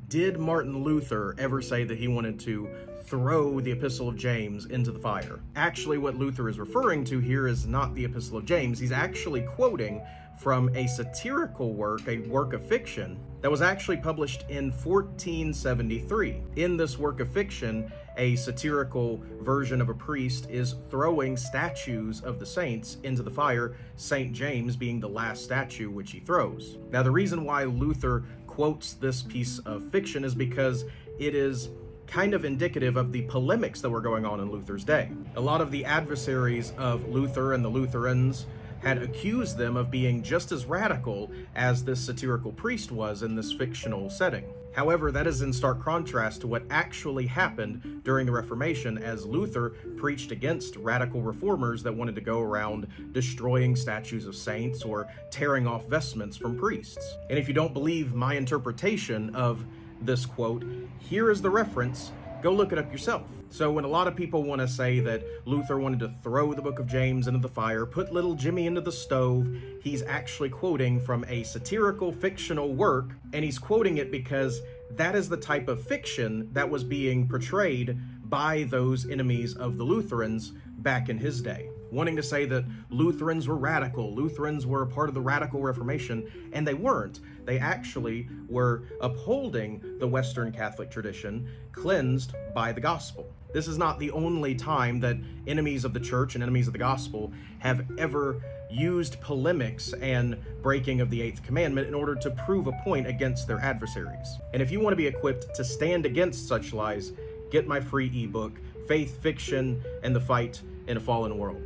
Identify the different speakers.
Speaker 1: Did Martin Luther ever say that he wanted to throw the Epistle of James into the fire? Actually, what Luther is referring to here is not the Epistle of James. He's actually quoting from a satirical work, a work of fiction, that was actually published in 1473. In this work of fiction, a satirical version of a priest is throwing statues of the saints into the fire, St. James being the last statue which he throws. Now, the reason why Luther quotes this piece of fiction is because it is kind of indicative of the polemics that were going on in Luther's day. A lot of the adversaries of Luther and the Lutherans had accused them of being just as radical as this satirical priest was in this fictional setting. However, that is in stark contrast to what actually happened during the Reformation, as Luther preached against radical reformers that wanted to go around destroying statues of saints or tearing off vestments from priests. And if you don't believe my interpretation of this quote, here is the reference. Go look it up yourself. So when a lot of people want to say that Luther wanted to throw the book of James into the fire, put little Jimmy into the stove, he's actually quoting from a satirical fictional work, and he's quoting it because that is the type of fiction that was being portrayed by those enemies of the Lutherans back in his day, wanting to say that Lutherans were radical, Lutherans were a part of the radical Reformation, and they weren't. They actually were upholding the Western Catholic tradition, cleansed by the gospel. This is not the only time that enemies of the church and enemies of the gospel have ever used polemics and breaking of the eighth commandment in order to prove a point against their adversaries. And if you want to be equipped to stand against such lies, get my free ebook, Faith, Fiction, and the Fight in a Fallen World.